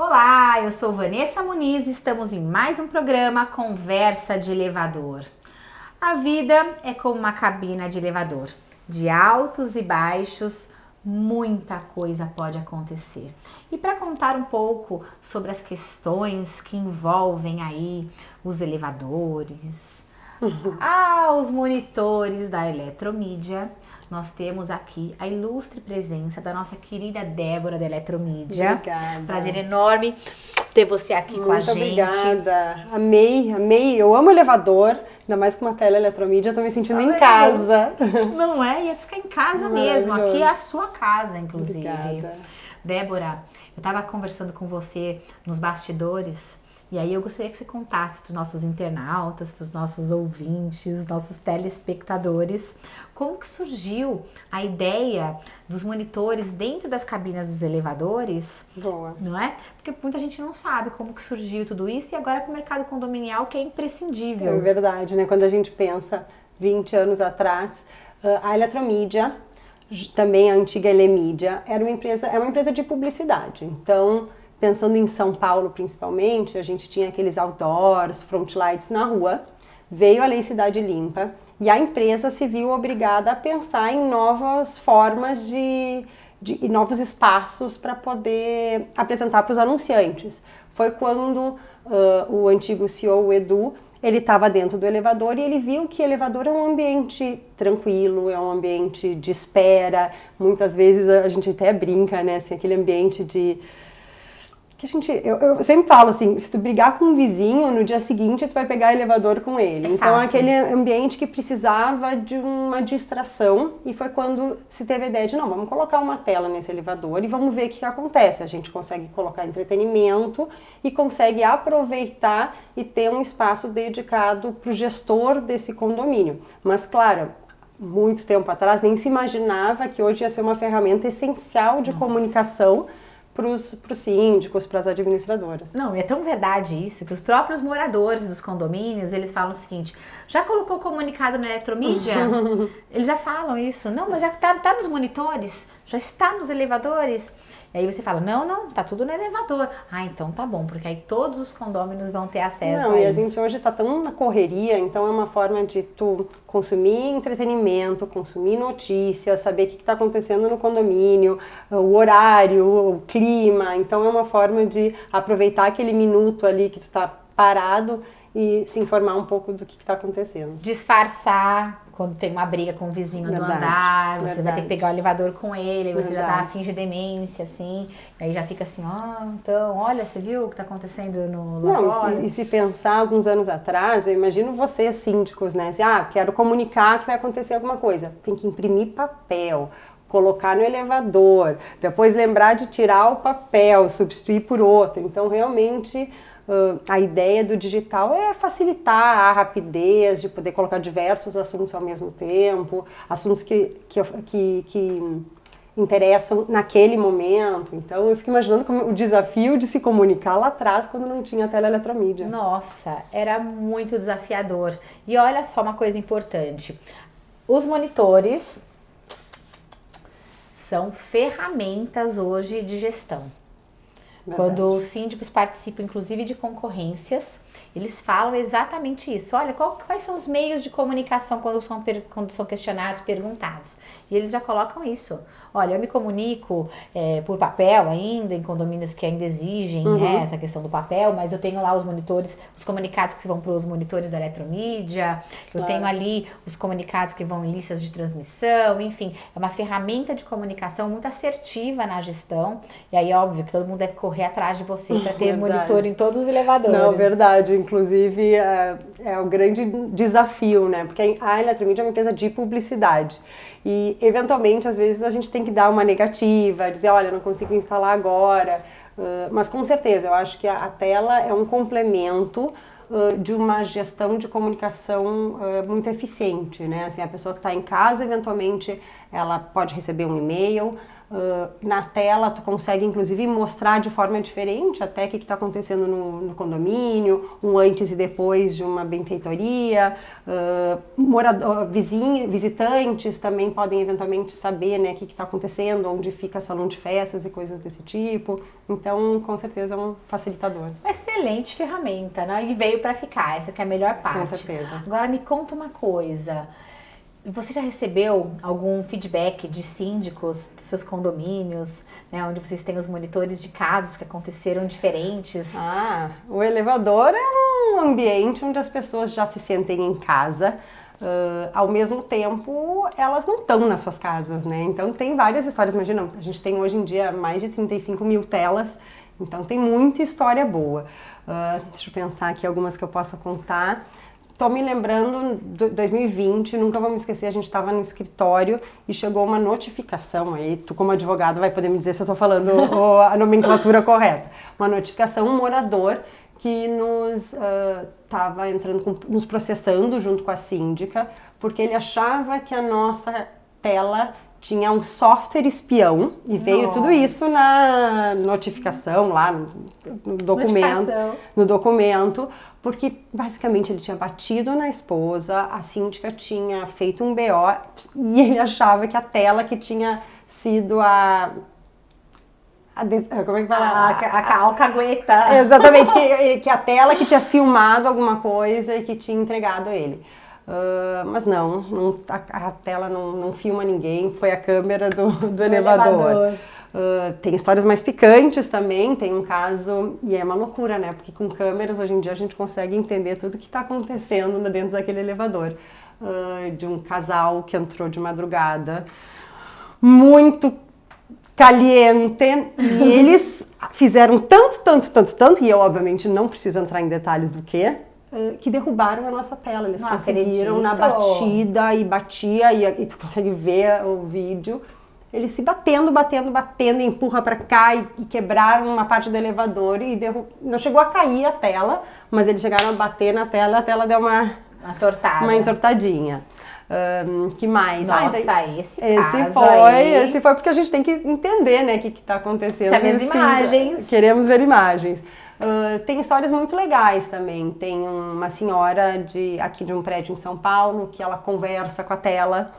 Olá, eu sou Vanessa Muniz e estamos em mais um programa Conversa de Elevador. A vida é como uma cabina de elevador, de altos e baixos, muita coisa pode acontecer. E para contar um pouco sobre as questões que envolvem aí os elevadores, os monitores da Eletromídia, nós temos aqui a ilustre presença da nossa querida Débora da Eletromídia. Obrigada. Prazer enorme ter você aqui com a gente. Obrigada. Amei. Eu amo elevador, ainda mais com uma tela Eletromídia, eu tô me sentindo em casa. Não é? Ia ficar em casa mesmo. Aqui é a sua casa, inclusive. Obrigada. Débora, eu tava conversando com você nos bastidores. E aí eu gostaria que você contasse para os nossos internautas, para os nossos ouvintes, nossos telespectadores, como que surgiu a ideia dos monitores dentro das cabinas dos elevadores. Boa. Não é? Porque muita gente não sabe como que surgiu tudo isso e agora para o mercado condominial que é imprescindível. É verdade, né? Quando a gente pensa 20 anos atrás, a Eletromídia, também a antiga Elemídia, é uma empresa de publicidade. Então, pensando em São Paulo principalmente, a gente tinha aqueles outdoors, frontlights na rua, veio a Lei Cidade Limpa e a empresa se viu obrigada a pensar em novas formas e novos espaços para poder apresentar para os anunciantes. Foi quando o antigo CEO, o Edu, ele estava dentro do elevador e ele viu que elevador é um ambiente tranquilo, é um ambiente de espera, muitas vezes a gente até brinca, né, assim, aquele ambiente de... Eu sempre falo assim, se tu brigar com um vizinho, no dia seguinte tu vai pegar elevador com ele. Então aquele ambiente que precisava de uma distração e foi quando se teve a ideia de, não, vamos colocar uma tela nesse elevador e vamos ver o que acontece. A gente consegue colocar entretenimento e consegue aproveitar e ter um espaço dedicado para o gestor desse condomínio. Mas claro, muito tempo atrás nem se imaginava que hoje ia ser uma ferramenta essencial de comunicação para os síndicos, para as administradoras. Não, e é tão verdade isso, que os próprios moradores dos condomínios, eles falam o seguinte, já colocou comunicado na Eletromídia? Eles já falam isso. Não, mas já tá nos monitores, já está nos elevadores. E aí você fala, não, tá tudo no elevador. Ah, então tá bom, porque aí todos os condôminos vão ter acesso a e isso. a gente hoje tá tão na correria, então é uma forma de tu consumir entretenimento, consumir notícias, saber o que tá acontecendo no condomínio, o horário, o clima. Então é uma forma de aproveitar aquele minuto ali que tu tá parado e se informar um pouco do que está acontecendo. Disfarçar quando tem uma briga com o vizinho do andar, você vai ter que pegar o elevador com ele, você já tá finge demência, assim, e aí já fica assim, então, olha, você viu o que tá acontecendo lá fora? E se pensar alguns anos atrás, eu imagino vocês síndicos, né, assim, quero comunicar que vai acontecer alguma coisa, tem que imprimir papel, colocar no elevador, depois lembrar de tirar o papel, substituir por outro, então realmente... a ideia do digital é facilitar a rapidez de poder colocar diversos assuntos ao mesmo tempo, assuntos que interessam naquele momento. Então eu fico imaginando como o desafio de se comunicar lá atrás quando não tinha teleeletromídia. Nossa, era muito desafiador. E olha só uma coisa importante, os monitores são ferramentas hoje de gestão. Verdade. Quando os síndicos participam, inclusive, de concorrências, eles falam exatamente isso. Olha, quais são os meios de comunicação quando são questionados, perguntados? E eles já colocam isso. Olha, eu me comunico por papel ainda, em condomínios que ainda exigem essa questão do papel, mas eu tenho lá os monitores, os comunicados que vão para os monitores da Eletromídia, eu tenho ali os comunicados que vão em listas de transmissão, enfim, é uma ferramenta de comunicação muito assertiva na gestão, e aí, óbvio, que todo mundo deve correr atrás de você para ter monitor em todos os elevadores. Não, verdade. Inclusive, é o grande desafio, né? Porque a Eletromídia é uma empresa de publicidade. E, eventualmente, às vezes, a gente tem que dar uma negativa, dizer, olha, não consigo instalar agora. Mas, com certeza, eu acho que a tela é um complemento de uma gestão de comunicação muito eficiente, né? Assim, a pessoa que está em casa, eventualmente, ela pode receber um e-mail. Na tela tu consegue inclusive mostrar de forma diferente até o que está acontecendo no condomínio, um antes e depois de uma benfeitoria, visitantes também podem eventualmente saber, né, o que está acontecendo, onde fica salão de festas e coisas desse tipo. Então, com certeza é um facilitador. Excelente ferramenta, né? E veio para ficar, essa que é a melhor parte. Com certeza. Agora me conta uma coisa. Você já recebeu algum feedback de síndicos dos seus condomínios, né, onde vocês têm os monitores de casos que aconteceram diferentes? O elevador é um ambiente onde as pessoas já se sentem em casa. Ao mesmo tempo, elas não estão nas suas casas, né? Então tem várias histórias. Imagina, a gente tem hoje em dia mais de 35 mil telas, então tem muita história boa. Deixa eu pensar aqui algumas que eu possa contar. Tô me lembrando de 2020, nunca vou me esquecer, a gente estava no escritório e chegou uma notificação, aí tu como advogado vai poder me dizer se eu tô falando a nomenclatura correta. Uma notificação, um morador que nos estava nos processando junto com a síndica, porque ele achava que a nossa tela tinha um software espião e veio tudo isso na notificação lá no documento, porque basicamente ele tinha batido na esposa, a síndica tinha feito um BO e ele achava que a tela que tinha sido como é que fala? A alcagueta. Exatamente, que a tela que tinha filmado alguma coisa e que tinha entregado ele. Mas não a tela não filma ninguém, foi a câmera do elevador. Tem histórias mais picantes também, tem um caso, e é uma loucura, né? Porque com câmeras hoje em dia a gente consegue entender tudo o que está acontecendo dentro daquele elevador. De um casal que entrou de madrugada, muito caliente, e eles fizeram tanto, e eu obviamente não preciso entrar em detalhes do que derrubaram a nossa tela. Eles conseguiram na batida e batia, e tu consegue ver o vídeo. Eles se batendo, empurra pra cá e quebraram uma parte do elevador e não chegou a cair a tela, mas eles chegaram a bater na tela e a tela deu uma entortadinha. Que mais? Nossa, esse foi porque a gente tem que entender, né, o que está acontecendo. Quer ver as imagens. Queremos ver imagens. Tem histórias muito legais também. Tem uma senhora aqui de um prédio em São Paulo que ela conversa com a tela.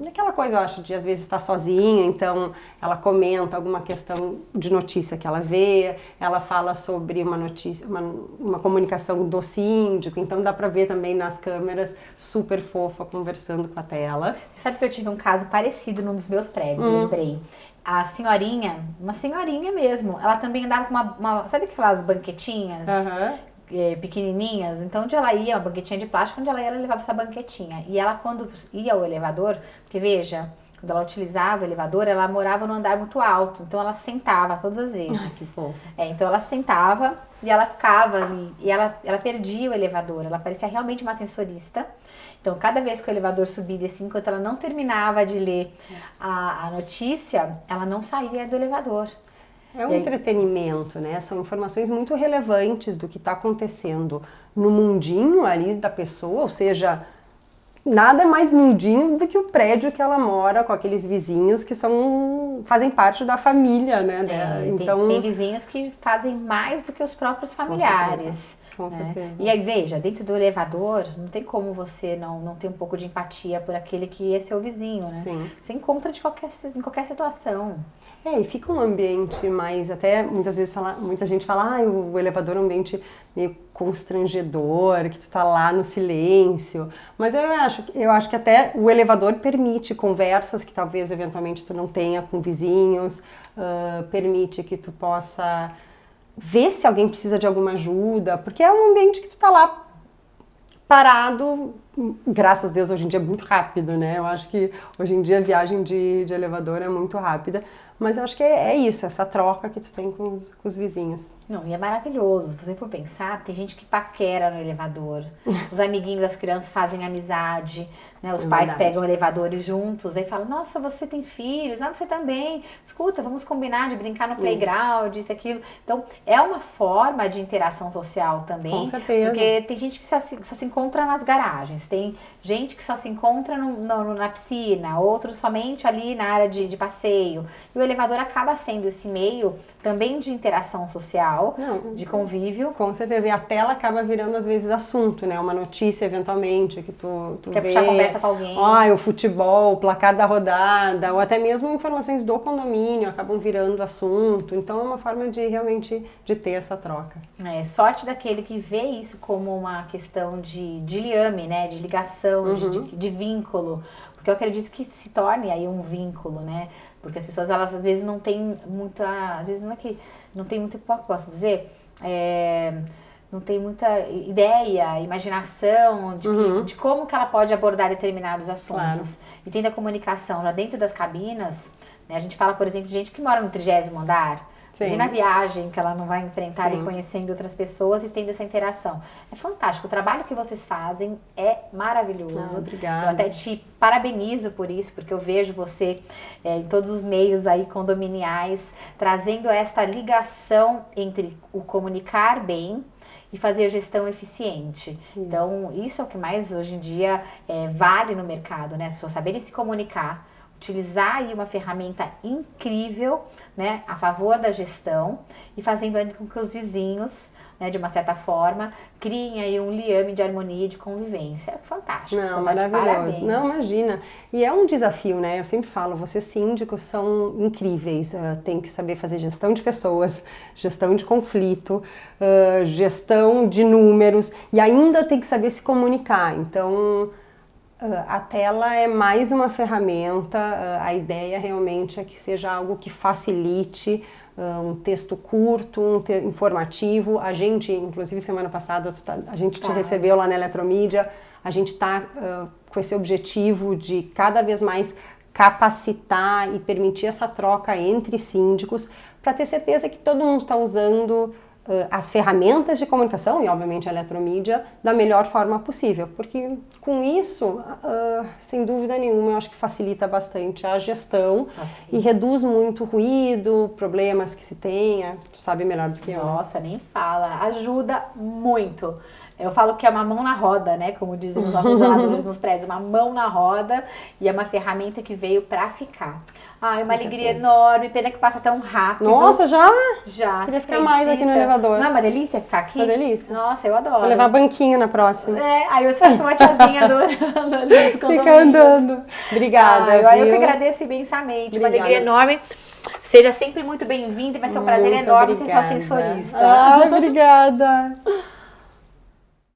Aquela coisa, eu acho, de às vezes estar sozinha, então ela comenta alguma questão de notícia que ela vê, ela fala sobre uma notícia, uma comunicação do síndico, então dá pra ver também nas câmeras, super fofa, conversando com a tela. Sabe que eu tive um caso parecido num dos meus prédios, lembrei. A senhorinha, uma senhorinha mesmo, ela também andava com sabe aquelas banquetinhas? Pequenininhas, então onde ela ia, uma banquetinha de plástico, onde ela ia, ela levava essa banquetinha. E ela, quando ia ao elevador, porque veja, quando ela utilizava o elevador, ela morava num andar muito alto, então ela sentava todas as vezes. Que fofo. Então ela sentava e ela ficava ali, e ela perdia o elevador, ela parecia realmente uma ascensorista. Então cada vez que o elevador subia e descia, enquanto ela não terminava de ler a notícia, ela não saía do elevador. É um entretenimento, né? São informações muito relevantes do que está acontecendo no mundinho ali da pessoa, ou seja, nada mais mundinho do que o prédio que ela mora, com aqueles vizinhos que fazem parte da família, né? Então, tem vizinhos que fazem mais do que os próprios familiares. Com certeza. E aí, veja, dentro do elevador, não tem como você não ter um pouco de empatia por aquele que é seu vizinho, né? Sim. Você encontra em qualquer situação. E fica um ambiente mais, até muitas vezes muita gente fala, o elevador é um ambiente meio constrangedor, que tu tá lá no silêncio. Mas eu acho que até o elevador permite conversas que talvez eventualmente tu não tenha com vizinhos, permite que tu possa ver se alguém precisa de alguma ajuda, porque é um ambiente que tu tá lá parado, graças a Deus hoje em dia é muito rápido, né? Eu acho que hoje em dia a viagem de elevador é muito rápida, mas eu acho que é isso, essa troca que tu tem com os vizinhos. Não, e é maravilhoso, se você for pensar, tem gente que paquera no elevador, os amiguinhos das crianças fazem amizade, né? Os pais pegam elevadores juntos, aí falam, nossa, você tem filhos, você também. Escuta, vamos combinar de brincar no playground, isso, aquilo. Então, é uma forma de interação social também. Com certeza. Porque tem gente que só se encontra nas garagens, tem gente que só se encontra na piscina, outros somente ali na área de passeio. E o elevador acaba sendo esse meio também de interação social, de convívio. Com certeza. E a tela acaba virando, às vezes, assunto, né? Uma notícia, eventualmente, que tu quer vê. Puxar conversa com alguém. O futebol, o placar da rodada, ou até mesmo informações do condomínio acabam virando assunto. Então, é uma forma de realmente de ter essa troca. Sorte daquele que vê isso como uma questão de liame, né? De ligação, de vínculo. Porque eu acredito que se torne aí um vínculo, né? Porque as pessoas, elas às vezes não têm muita... Às vezes não é que... Não tem muito... Como posso dizer? Não tem muita ideia, imaginação de como que ela pode abordar determinados assuntos. Claro. E tendo a comunicação lá dentro das cabinas, né? A gente fala, por exemplo, de gente que mora no 30º andar. Imagina a viagem que ela não vai enfrentar ali conhecendo outras pessoas e tendo essa interação. É fantástico. O trabalho que vocês fazem é maravilhoso. Obrigada. Eu até te parabenizo por isso, porque eu vejo você em todos os meios aí condominiais, trazendo esta ligação entre o comunicar bem e fazer gestão eficiente. Isso. Então, isso é o que mais hoje em dia vale no mercado, né? As pessoas saberem se comunicar, utilizar aí uma ferramenta incrível, né, a favor da gestão e fazendo ainda com que os vizinhos, né, de uma certa forma, criem aí um liame de harmonia e de convivência. É fantástico. Não, maravilhoso. Não, imagina. E é um desafio, né? Eu sempre falo, vocês síndicos são incríveis. Tem que saber fazer gestão de pessoas, gestão de conflito, gestão de números e ainda tem que saber se comunicar. Então, a tela é mais uma ferramenta, a ideia realmente é que seja algo que facilite um texto curto, informativo. A gente, inclusive semana passada, a gente te recebeu lá na Eletromídia, a gente está com esse objetivo de cada vez mais capacitar e permitir essa troca entre síndicos para ter certeza que todo mundo está usando as ferramentas de comunicação e, obviamente, a eletromídia da melhor forma possível, porque com isso, sem dúvida nenhuma, eu acho que facilita bastante a gestão e reduz muito o ruído, problemas que se tenha, tu sabe melhor do que eu. Nossa, nem fala, ajuda muito. Eu falo que é uma mão na roda, né? Como dizem os nossos zeladores nos prédios, uma mão na roda e é uma ferramenta que veio pra ficar. Ai, uma alegria enorme, pena que passa tão rápido. Nossa, já? Já. Queria ficar mais aqui no elevador. Não é uma delícia ficar aqui? Uma delícia. Nossa, eu adoro. Vou levar banquinho na próxima. Aí você faz com uma tiazinha dos condomínios. Fica andando. Obrigada, eu que agradeço imensamente. Obrigada. Uma alegria enorme. Seja sempre muito bem-vinda e vai ser um prazer enorme ser sua sensorista. Obrigada.